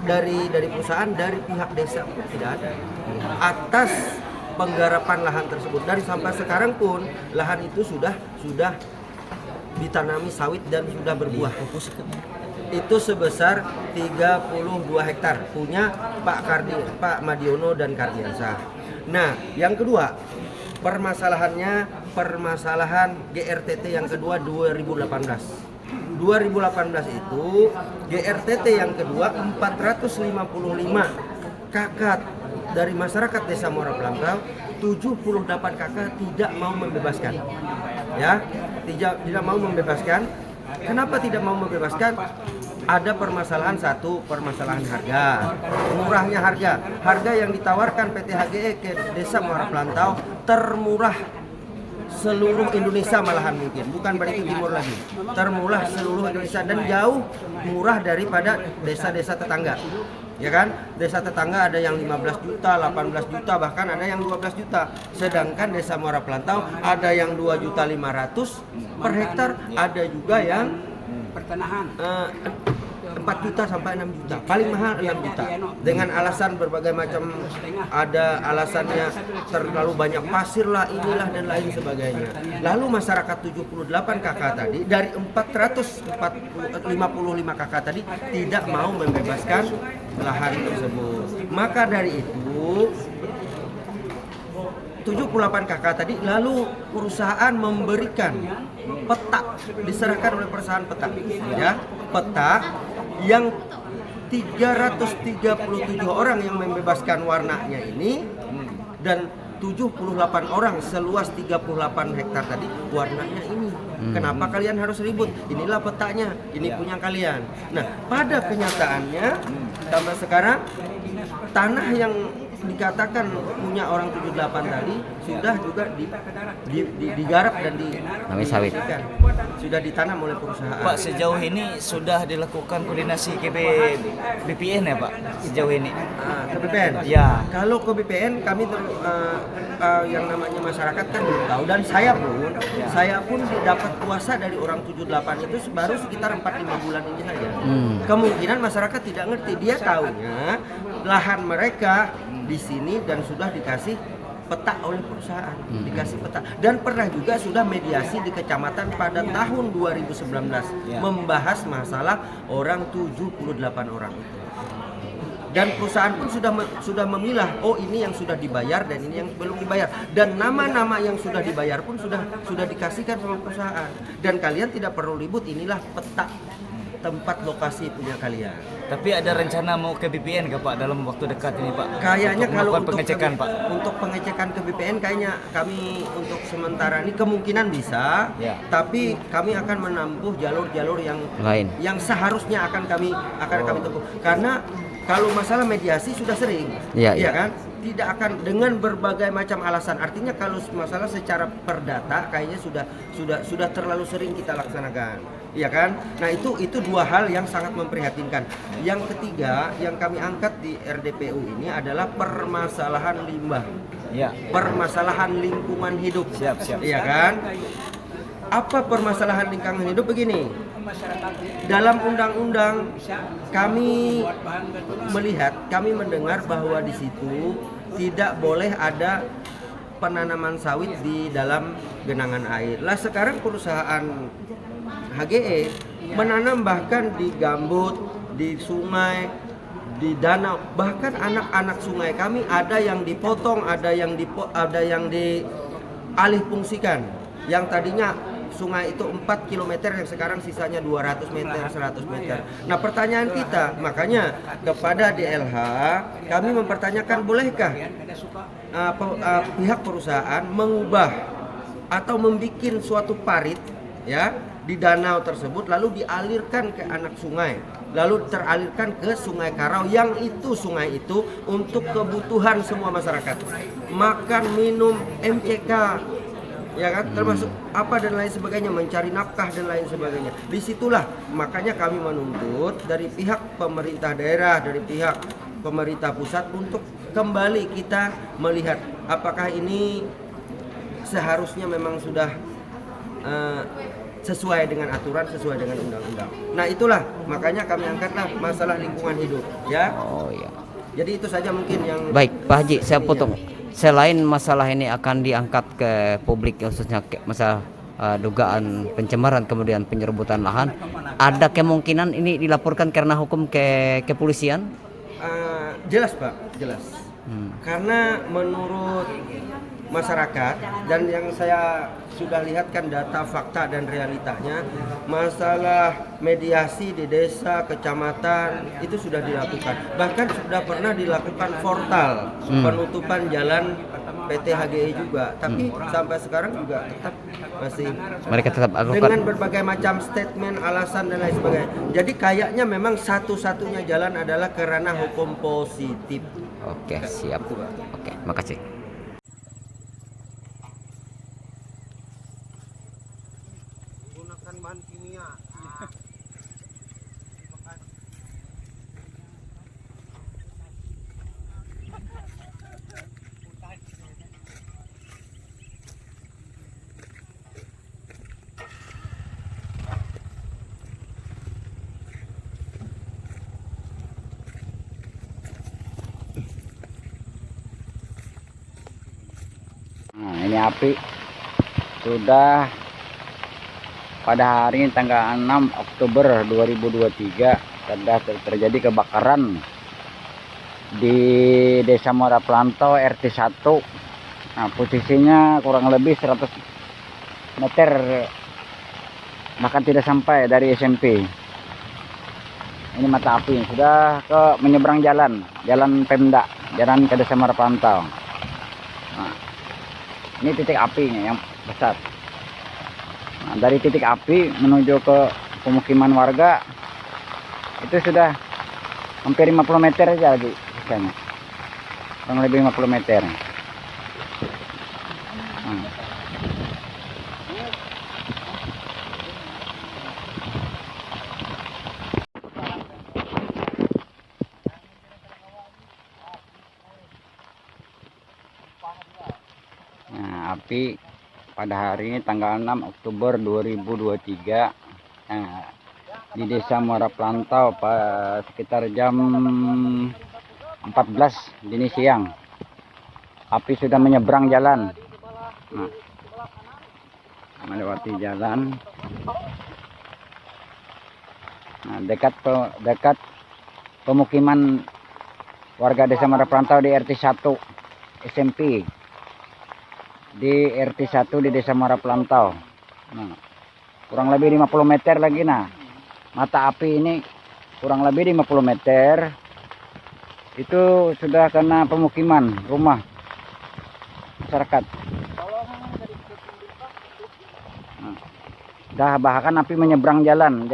dari perusahaan, dari pihak desa pun tidak ada atas penggarapan lahan tersebut. Dari sampai sekarang pun lahan itu sudah ditanami sawit dan sudah berbuah. Itu sebesar 32 hektar punya Pak Madiono dan Kardiansa. Nah, yang kedua, permasalahan GRTT yang kedua 2018. 2018 itu GRTT yang kedua 455 kakak dari masyarakat Desa Muara Pelantau, 78 kakak tidak mau membebaskan. Ya, tidak mau membebaskan. Kenapa tidak mau membebaskan? Ada permasalahan harga, murahnya harga yang ditawarkan PT HGE ke Desa Muara Pelantau termurah seluruh Indonesia, malahan mungkin bukan berarti timur lagi, termurah seluruh Indonesia dan jauh murah daripada desa-desa tetangga. Ya kan, desa tetangga ada yang 15 juta, 18 juta, bahkan ada yang 12 juta. Sedangkan Desa Muara Pelantau ada yang 2.500.000 per hektar, ada juga yang pertanahan 4 juta sampai 6 juta, paling mahal 6 juta. Dengan alasan berbagai macam, ada alasannya terlalu banyak pasir lah, inilah dan lain sebagainya. Lalu masyarakat 78 kakak tadi dari 455 kakak tadi tidak mau membebaskan lahan tersebut. Maka dari itu 78 kakak tadi lalu perusahaan memberikan peta, diserahkan oleh perusahaan peta, ya, peta yang 337 orang yang membebaskan warnanya ini dan 78 orang seluas 38 hektar tadi warnanya ini. Kenapa kalian harus ribut? Inilah petanya, ini punya kalian. Nah, pada kenyataannya sampai sekarang tanah yang dikatakan punya orang 78 tadi sudah juga digarap dan sawit. Sudah ditanam oleh perusahaan. Pak, sejauh ini sudah dilakukan koordinasi ke BPN ya Pak? Sejauh ini? Ke BPN? Ya. Kalau ke BPN kami yang namanya masyarakat kan belum tahu, dan saya pun dapat kuasa dari orang 78 itu baru sekitar 4-5 bulan ini saja. Kemungkinan masyarakat tidak ngerti, dia tahunya lahan mereka di sini dan sudah dikasih peta oleh perusahaan, dikasih peta, dan pernah juga sudah mediasi di kecamatan pada tahun 2019 membahas masalah orang 78 orang itu. Dan perusahaan pun sudah memilah, oh ini yang sudah dibayar dan ini yang belum dibayar, dan nama-nama yang sudah dibayar pun sudah dikasihkan sama perusahaan. Dan kalian tidak perlu ribut, inilah peta tempat lokasi punya kalian. Tapi ada rencana mau ke BPN ke Pak dalam waktu dekat ini Pak? Kayaknya kalau untuk pengecekan Pak. Untuk pengecekan ke BPN kayaknya kami untuk sementara ini kemungkinan bisa, tapi kami akan menempuh jalur-jalur yang lain, yang seharusnya akan kami tempuh. Karena kalau masalah mediasi sudah sering, ya kan? Tidak akan dengan berbagai macam alasan. Artinya kalau masalah secara perdata kayaknya sudah terlalu sering kita laksanakan, ya kan? Nah itu dua hal yang sangat memprihatinkan. Yang ketiga yang kami angkat di RDPU ini adalah permasalahan limbah, permasalahan lingkungan hidup, ya kan? Apa permasalahan lingkungan hidup? Begini, dalam undang-undang kami mendengar bahwa di situ tidak boleh ada penanaman sawit di dalam genangan air. Lah sekarang perusahaan HGE menanam bahkan di gambut, di sungai, di danau, bahkan anak-anak sungai kami ada yang dipotong, ada yang dialih fungsikan. Yang tadinya sungai itu 4 km yang sekarang sisanya 200 meter, 100 meter. Nah pertanyaan kita, makanya kepada DLH kami mempertanyakan, bolehkah pihak perusahaan mengubah atau membuat suatu parit ya di danau tersebut lalu dialirkan ke anak sungai, lalu teralirkan ke Sungai Karau, yang itu sungai itu untuk kebutuhan semua masyarakat, makan, minum, MCK, ya kan, termasuk apa dan lain sebagainya, mencari nafkah dan lain sebagainya. Disitulah makanya kami menuntut dari pihak pemerintah daerah, dari pihak pemerintah pusat untuk kembali kita melihat apakah ini seharusnya memang sudah sesuai dengan aturan, sesuai dengan undang-undang. Nah itulah makanya kami angkatlah masalah lingkungan hidup, ya. Oh iya. Jadi itu saja mungkin yang. Baik, Pak Haji, saya potong. Selain masalah ini akan diangkat ke publik, khususnya masalah dugaan pencemaran kemudian penyerobotan lahan, ada kemungkinan ini dilaporkan karena hukum ke kepolisian? Jelas Pak, jelas. Karena menurut masyarakat dan yang saya sudah lihat kan data, fakta dan realitanya, masalah mediasi di desa, kecamatan itu sudah dilakukan. Bahkan sudah pernah dilakukan portal penutupan jalan PT HGE juga, tapi sampai sekarang juga tetap masih mereka tetap dengan berbagai macam statement, alasan dan lain sebagainya. Jadi kayaknya memang satu-satunya jalan adalah kerana hukum positif. Oke, siap. Oke, makasih. Gunakan bahan kimia. Nah, ini api sudah pada hari ini tanggal 6 Oktober 2023 terjadi kebakaran di Desa Muara Plantau RT 1. Nah, posisinya kurang lebih 100 meter bahkan tidak sampai dari SMP. Ini mata api sudah ke menyeberang jalan Pemda, jalan ke Desa Muara Plantau. Nah, ini titik apinya yang besar. Nah, dari titik api menuju ke pemukiman warga itu sudah hampir 50 meter aja lagi sisanya. Kurang lebih 50 meter. Nah, api pada hari ini tanggal 6 Oktober 2023 di Desa Muara Plantau sekitar jam 14 dini siang. Api sudah menyeberang jalan. Nah, melewati jalan. Nah, dekat pemukiman warga Desa Muara Plantau di RT 1 SMP. Di RT 1 di Desa Muara Plantau. Nah, kurang lebih 50 meter lagi. Nah, mata api ini kurang lebih 50 meter itu sudah kena pemukiman rumah masyarakat. Nah, dah bahkan api menyeberang jalan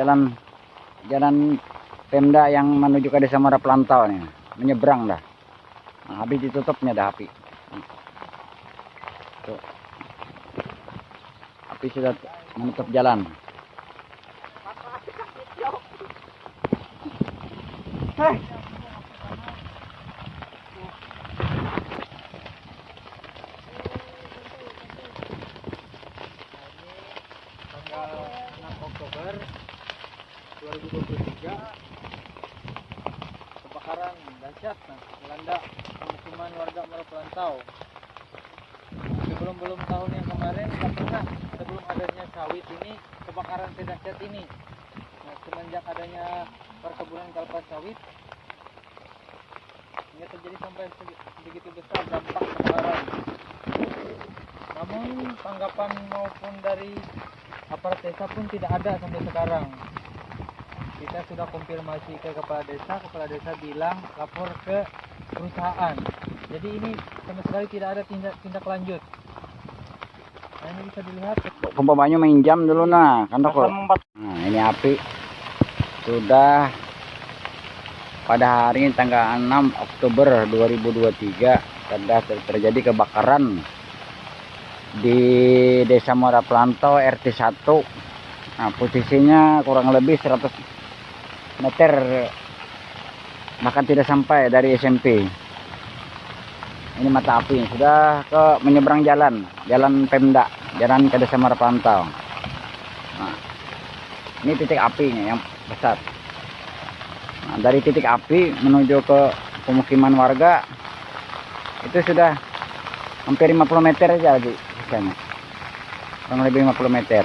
Pemda yang menuju ke Desa Muara Plantau nih, menyeberang dah. Nah, habis ditutupnya dah api. Tuh. Api sudah menutup jalan. Tanggal 6 Oktober 2023 kebakaran dahsyat melanda pemukiman warga Muara Plantau. Sebelum tahun yang kemarin tidak pernah, sebelum adanya sawit ini, kebakaran sedahsyat ini. Nah, semenjak adanya perkebunan kelapa sawit, ini terjadi sampai begitu besar dampak kebakaran. Namun tanggapan maupun dari aparat desa pun tidak ada sampai sekarang. Kita sudah konfirmasi ke kepala desa bilang lapor ke perusahaan. Jadi ini sama sekali tidak ada tindak lanjut. Nah, ini bisa dilihat. Umpamanya main jam dulu nah, kan kok. Nah, ini api sudah pada hari ini tanggal 6 Oktober 2023 terjadi kebakaran di Desa Muara Plantau RT 1. Nah, posisinya kurang lebih 100 meter bahkan tidak sampai dari SMP. Ini mata api sudah ke menyeberang jalan Pemda, jalan ke Desa Muara Plantau. Nah, ini titik apinya yang besar. Nah, dari titik api menuju ke pemukiman warga itu sudah hampir 50 meter aja lagi sisanya. Kurang lebih 50 meter.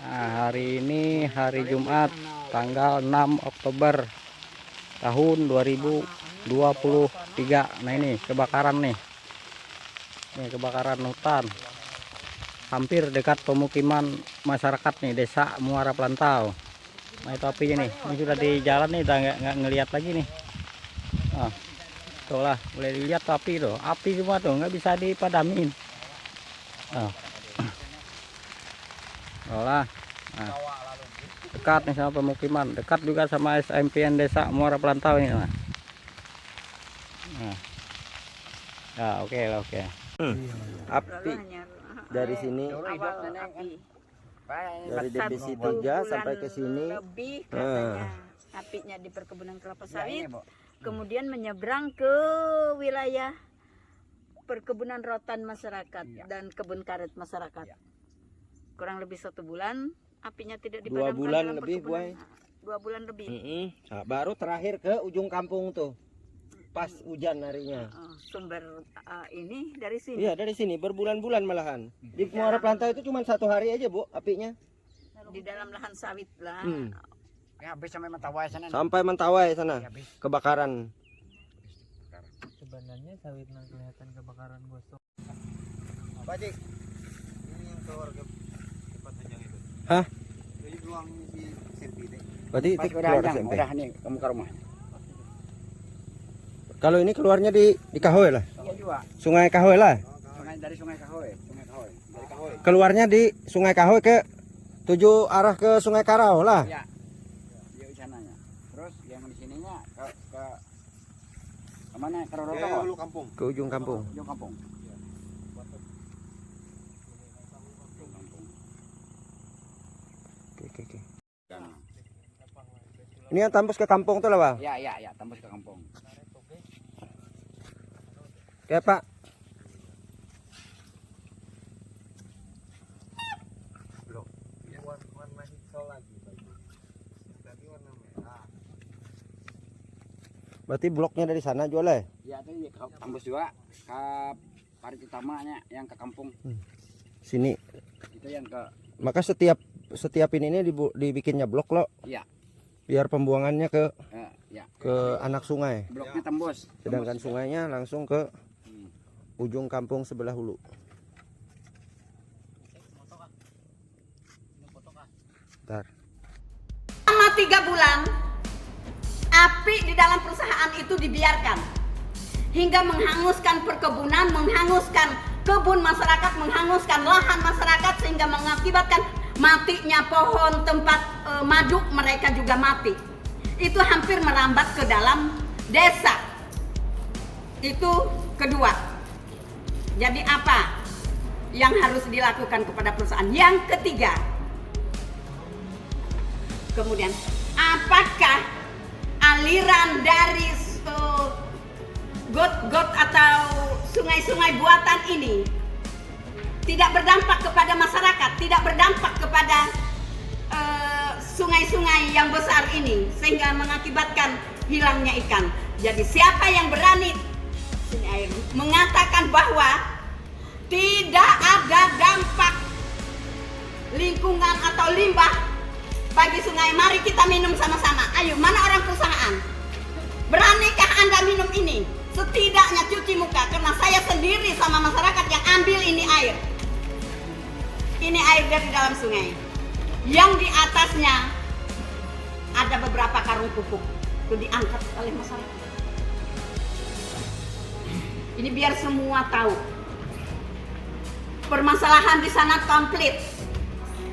Nah, hari ini hari Jumat tanggal 6 Oktober tahun 2023. Nah, ini kebakaran nih. Ini kebakaran hutan. Hampir dekat pemukiman masyarakat nih, Desa Muara Plantau. Nah, itu apinya nih. Ini sudah di jalan nih, udah nggak ngelihat lagi nih. Nah, itulah boleh dilihat tuh api tuh. Api semua tuh, nggak bisa dipadamin. Nah. Olah. Nah, dekat nih sama pemukiman, dekat juga sama SMPN Desa Muara Plantau ini. Nah. Nah, oke. Api dari sini, dari DBC 3 sampai ke sini. Lebih katanya apinya di perkebunan kelapa sawit, kemudian menyeberang ke wilayah perkebunan rotan masyarakat dan kebun karet masyarakat. Kurang lebih 1 bulan apinya tidak dipadamkan. 2 bulan dalam lebih, perkebunan. Boy. 2 bulan lebih. Nah, baru terakhir ke ujung kampung tuh, pas hujan harinya. Sumber ini dari sini. Iya, dari sini berbulan-bulan malahan. Di Muara Plantau itu cuma 1 hari aja, Bu, apinya. Di dalam lahan sawit lah. Ya, habis sampai Mentawai sana. Sampai Mentawai sana. Kebakaran. Sebenarnya sawit yang kelihatan kebakaran gosong. Pak Cik, ini yang keluarga tempat yang itu. Hah? Jadi ruang di SMP deh. Berarti itu keluar SMP. Udah nih, kamu ke rumah. Kalau ini keluarnya di Kahoy lah. Iya juga. Sungai Kahoy lah. Dari Sungai Kahoy. Dari Kahoy. Keluarnya di Sungai Kahoy ke tuju arah ke Sungai Karau lah. Iya. Di sananya. Terus yang di sininya ke mana? Ke Ulu Kampung. Ke ujung kampung. Ujung kampung. Oke. Ini yang tembus ke kampung tuh lah, Bang? Iya, tembus ke kampung. Ya, Pak. Blok. Warna hijau lagi. Tadi warna merah. Berarti bloknya dari sana jual ya? Iya, tadi tembus juga ke parit utamanya yang ke kampung. Sini. Itu yang ke. Maka setiap ini dibikinnya blok loh. Iya. Biar pembuangannya ke ke anak sungai. Bloknya tembus. Sedangkan sungainya langsung ke ujung kampung sebelah hulu. Bentar. Selama 3 bulan api di dalam perusahaan itu dibiarkan hingga menghanguskan perkebunan, menghanguskan kebun masyarakat, menghanguskan lahan masyarakat, sehingga mengakibatkan matinya pohon tempat madu mereka juga mati. Itu hampir merambat ke dalam desa. Itu kedua. Jadi apa yang harus dilakukan kepada perusahaan? Yang ketiga, kemudian apakah aliran dari got-got atau sungai-sungai buatan ini tidak berdampak kepada masyarakat, tidak berdampak kepada sungai-sungai yang besar ini, sehingga mengakibatkan hilangnya ikan. Jadi siapa yang berani mengatakan bahwa tidak ada dampak lingkungan atau limbah bagi sungai, mari kita minum sama-sama. Ayo, mana orang perusahaan? Beranikah Anda minum ini? Setidaknya cuci muka, karena saya sendiri sama masyarakat yang ambil ini air. Ini air dari dalam sungai. Yang di atasnya ada beberapa karung pupuk. Itu diangkat oleh masyarakat. Ini biar semua tahu. Permasalahan di sana komplit.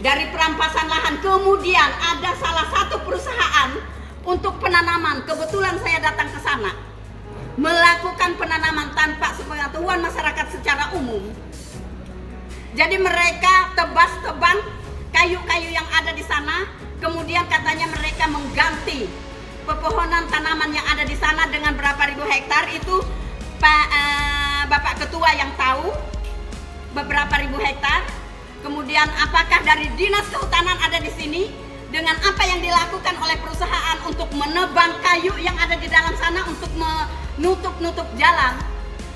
Dari perampasan lahan, kemudian ada salah satu perusahaan untuk penanaman. Kebetulan saya datang ke sana, melakukan penanaman tanpa sepengetahuan masyarakat secara umum. Jadi mereka tebas-tebang kayu-kayu yang ada di sana, kemudian katanya mereka mengganti pepohonan tanaman yang ada di sana dengan berapa ribu hektar itu Pak Bapak Ketua yang tahu beberapa ribu hektar. Kemudian apakah dari Dinas Kehutanan ada di sini dengan apa yang dilakukan oleh perusahaan untuk menebang kayu yang ada di dalam sana untuk menutup jalan,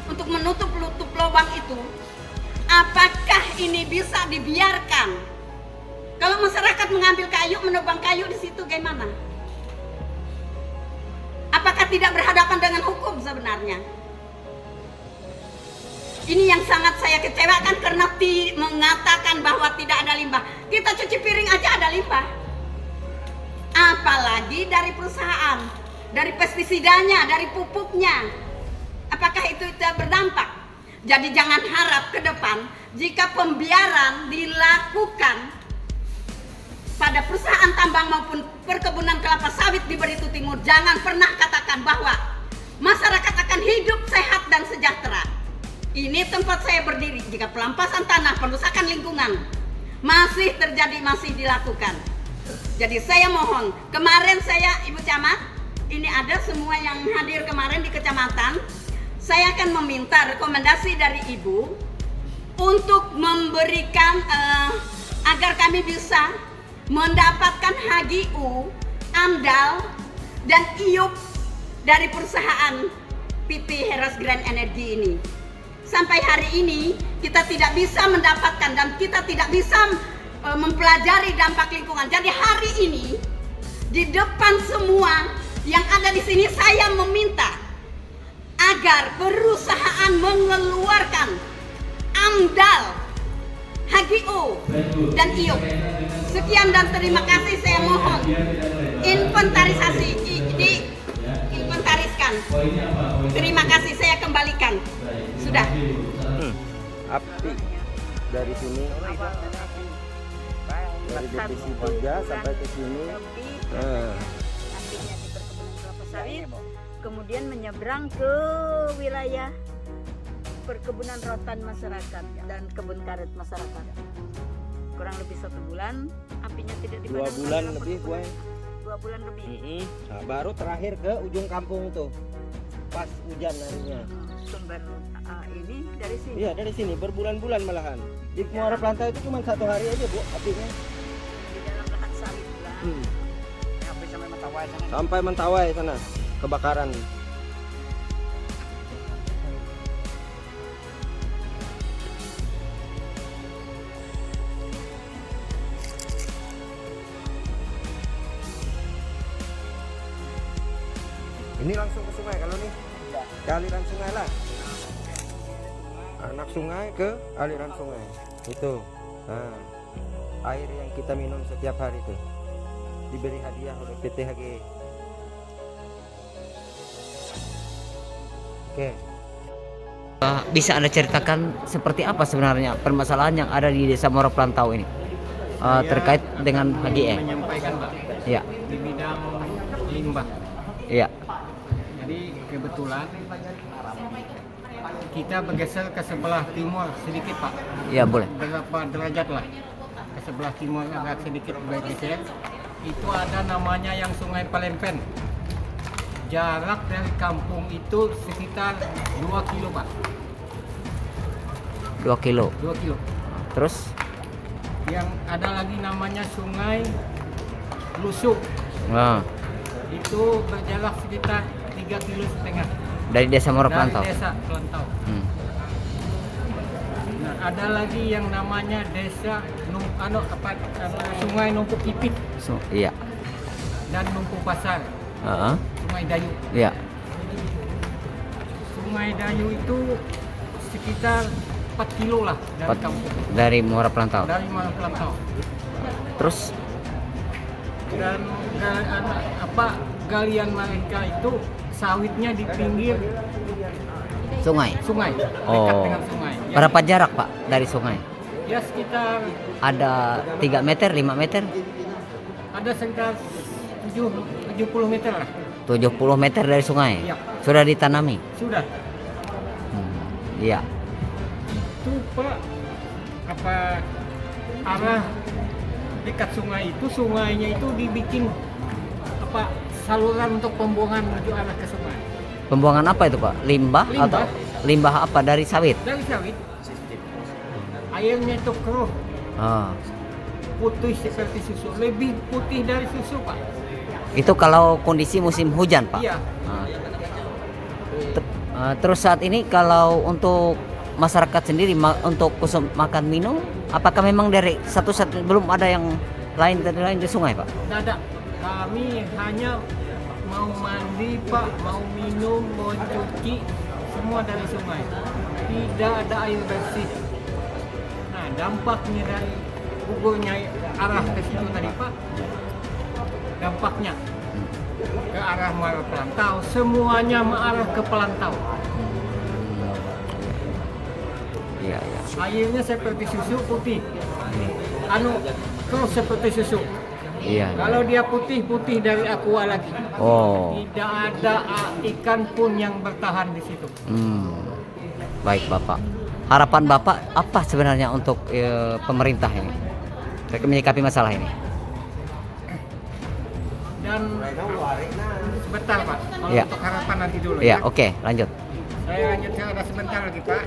untuk menutup lubang itu. Apakah ini bisa dibiarkan? Kalau masyarakat mengambil kayu, menebang kayu di situ gimana? Apakah tidak berhadapan dengan hukum sebenarnya? Ini yang sangat saya kecewakan karena mengatakan bahwa tidak ada limbah. Kita cuci piring aja ada limbah. Apalagi dari perusahaan, dari pestisidanya, dari pupuknya. Apakah itu tidak berdampak? Jadi jangan harap ke depan jika pembiaran dilakukan pada perusahaan tambang maupun perkebunan kelapa sawit di Barito Timur, jangan pernah katakan bahwa masyarakat akan hidup sehat dan sejahtera. Ini tempat saya berdiri. Jika pelampasan tanah, perusakan lingkungan masih terjadi, masih dilakukan. Jadi saya mohon, kemarin saya Ibu Camat, ini ada semua yang hadir kemarin di kecamatan, saya akan meminta rekomendasi dari Ibu untuk memberikan agar kami bisa mendapatkan HGU, AMDAL, dan IUP dari perusahaan PT Heros Grand Energy ini. Sampai hari ini kita tidak bisa mendapatkan dan kita tidak bisa mempelajari dampak lingkungan. Jadi hari ini di depan semua yang ada di sini saya meminta agar perusahaan mengeluarkan AMDAL, HGU, dan IUP. Sekian dan terima kasih, saya mohon inventarisasi diinventariskan. Terima kasih, saya kembalikan. Sudah. Api dari sini dari divisi 3 sampai ke sini. Apinya di perkebunan kelapa sawit, kemudian menyeberang ke wilayah perkebunan rotan masyarakat dan kebun karet masyarakat. Kurang lebih 1 bulan, apinya tidak dipadamkan. 2 bulan lebih, Bu. 2 bulan lebih. Nah, baru terakhir ke ujung kampung tuh, pas hujan harinya. Sumber ini dari sini? Iya, dari sini, berbulan-bulan malahan. Di Muara Plantau itu cuma 1 hari aja, Bu, apinya. Di dalam lahan sawit pula. Sampai Mentawai sana. Sampai Mentawai sana, kebakaran. Ini langsung ke sungai kalau nih? Ke aliran sungai lah. Anak sungai ke aliran sungai. Itu. Nah, air yang kita minum setiap hari itu diberi hadiah oleh PT HGE. Oke. Bisa Anda ceritakan seperti apa sebenarnya permasalahan yang ada di Desa Muara Plantau ini terkait dengan HGE? Menyampaikan, Pak. Ya. Di bidang limbah. Iya. Jadi kebetulan kita bergeser ke sebelah timur sedikit, Pak. Iya, boleh. Berapa derajat lah ke sebelah timur agak sedikit bergeser. Itu ada namanya yang Sungai Palempen. Jarak dari kampung itu sekitar 2 kilo, Pak. 2 kilo. 2 kilo. Terus? Yang ada lagi namanya Sungai Lusuk. Nah. Itu berjarak sekitar 3,5 kilo. Dari Desa Muara Plantau. Dari Desa Plantau. Nah, ada lagi yang namanya Desa Sungai Numpuk Kipit. Iya. Dan Numpuk Pasar. Sungai Dayu. Iya. Sungai Dayu itu sekitar 4 kilo lah dari kampung. Dari Muara Plantau. Dari Muara Plantau. Terus? Dan galian mereka itu sawitnya di pinggir sungai. Dekat dengan sungai. Berapa jarak, Pak, dari sungai? Ya sekitar. Ada 3 meter, 5 meter? Ada sekitar 70 meter lah. 70 meter dari sungai? Iya. Sudah ditanami? Sudah. Iya. Itu, Pak, arah dekat sungai itu, sungainya itu dibikin saluran untuk pembuangan menuju arah ke sungai. Pembuangan apa itu Pak? Limbah, Limbah. atau limbah apa dari sawit? Dari sawit. Airnya itu keruh, Ah. putih seperti susu, lebih putih dari susu Pak. Itu kalau kondisi musim hujan Pak. Iya. Terus saat ini kalau untuk masyarakat sendiri untuk khusus makan minum, apakah memang dari satu-satu belum ada yang lain di sungai Pak? Tidak ada. Kami hanya mau mandi Pak, mau minum, mau cuci, semua dari sungai. Tidak ada air bersih. Nah, dampaknya dari gugurnya arah ke situ tadi Pak, dampaknya ke arah Muara Pelantau, semuanya mengarah ke Pelantau. Iya, iya. Airnya seperti susu putih, terus seperti susu. Iya. Kalau dia putih dari aqua lagi. Oh. Tidak ada ikan pun yang bertahan di situ. Baik Bapak. Harapan Bapak apa sebenarnya untuk pemerintah ini menyikapi masalah ini? Dan sebentar Pak, kalau Ya. untuk harapan nanti dulu Iya, oke, lanjut. Saya lanjutkan ada sebentar lagi Pak.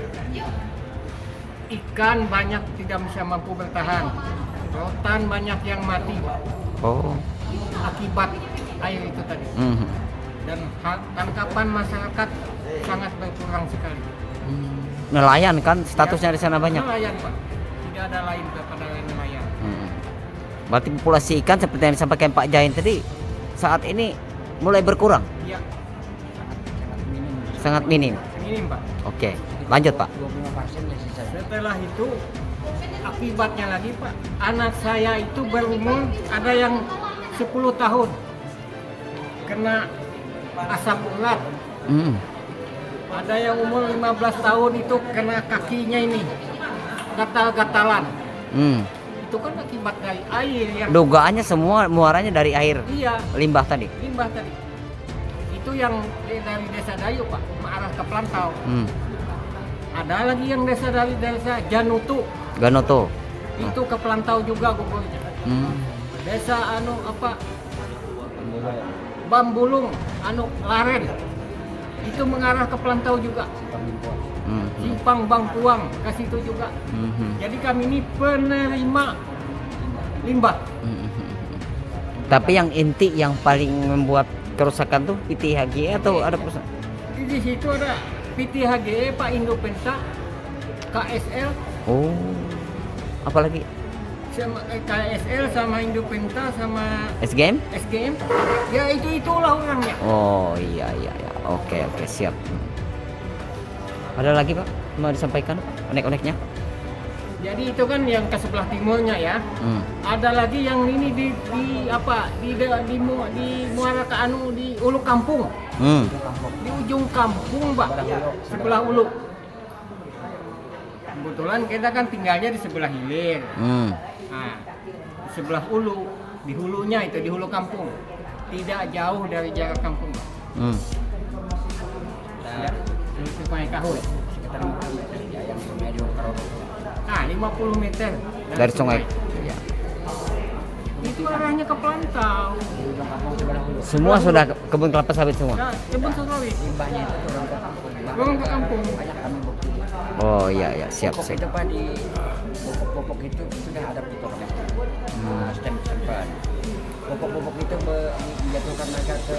Ikan banyak tidak bisa mampu bertahan. Rotan banyak yang mati Oh. akibat air itu tadi. Dan tangkapan masyarakat sangat berkurang sekali. Nelayan kan statusnya di sana banyak. Nelayan Pak, tidak ada lain daripada nelayan. Berarti populasi ikan seperti yang disampaikan Pak Jain tadi saat ini mulai berkurang. Iya. Sangat minim. Minim Pak. Oke, lanjut Pak. Setelah itu akibatnya lagi Pak, anak saya itu berumur ada yang 10 tahun kena asap urat. Ada yang umur 15 tahun itu kena kakinya ini gatal-gatalan. Itu kan akibat dari air yang Dugaannya semua muaranya dari air. Iya. Limbah tadi. Limbah tadi. Itu yang dari Desa Dayu Pak, mengarah ke Pelantau. Ada lagi yang dari desa Janutu. Ganoto. Itu ke Pelantau juga gugurnya. Desa Bambulung, Laren. Itu mengarah ke Pelantau juga. Simpang Bangkuang ke situ juga. Jadi kami ini penerima limbah. Tapi yang inti yang paling membuat kerusakan tuh PT HGE atau ada perusahaan? Di situ ada PT HGE, Pak Indopenta, KSL. Oh. Apalagi? Sama KSL sama Indopenta sama SGM? SGM. Ya itulah orangnya. Oh iya. Oke, siap. Ada lagi Pak mau disampaikan unek-uneknya? Jadi itu kan yang ke sebelah timurnya ya. Ada lagi yang ini di Muara ke di Ulu Kampung. Di ujung kampung Pak, sebelah Ulu. Kebetulan kita kan tinggalnya di sebelah hilir. Nah, di sebelah Ulu, di hulunya itu di Hulu Kampung. Tidak jauh dari jarak kampung. Sungai Kahul. Sekitar 50 meter ya, yang sungai di Karodo. Nah, 50 meter dari sungai. Iya. Itu arahnya ke Pelantau. Semua sudah kebun kelapa sawit semua. Nah, kebun sawit. Limbahnya itu turun ke kampung. Turun ke kampung. Banyak kami bukti. Oh iya, siap. Pupuk itu Pak, di pupuk itu sudah ada foto kami. Stem. Pupuk itu menjatuhkan mereka ke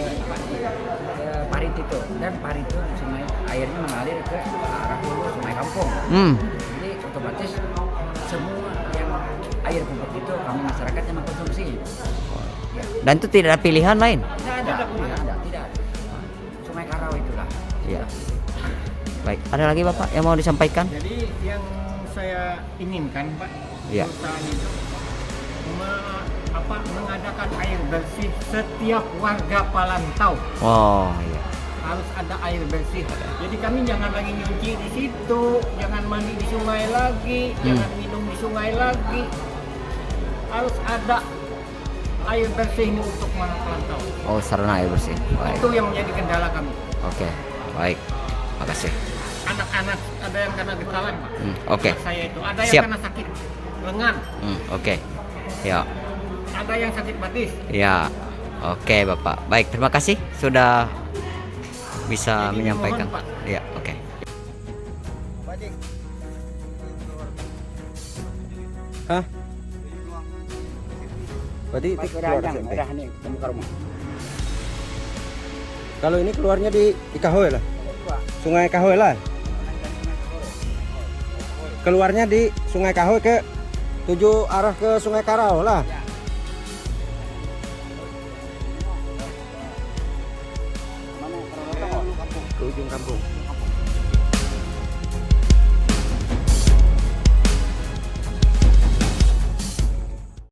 parit itu, dan parit itu sungai airnya mengalir ke arah hulu sungai kampung. Jadi otomatis semua yang air pupuk itu kami masyarakat yang mengkonsumsi. Ya. Dan itu tidak ada pilihan lain. Tidak ada. Sungai Karau itulah. Iya. Baik, ada lagi Bapak yang mau disampaikan? Jadi yang saya inginkan Pak, Iya. perusahaan itu mengadakan air bersih setiap warga Pelantau. Oh iya. Harus ada air bersih. Jadi kami jangan lagi nyuci di situ, jangan mandi di sungai lagi, jangan minum di sungai lagi. Harus ada air bersih ini untuk warga Pelantau. Oh, sarana air bersih. Baik. Itu yang menjadi kendala kami. Oke, baik. Makasih. Anak-anak ada yang kena getalan Pak. Oke. Anak saya itu ada yang Siap. kena sakit lengan. Oke. Ya. Ada yang sakit batis. Ya. Oke Bapak, baik, terima kasih sudah bisa menyampaikan. Ya, oke. Hah? Berarti itu keluar SMP. Kalau ini keluarnya di Kahoy lah. Sungai Kahoy lah. Keluarnya di Sungai Kahoy ke tujuh arah ke Sungai Karau lah. Ke ujung kampung.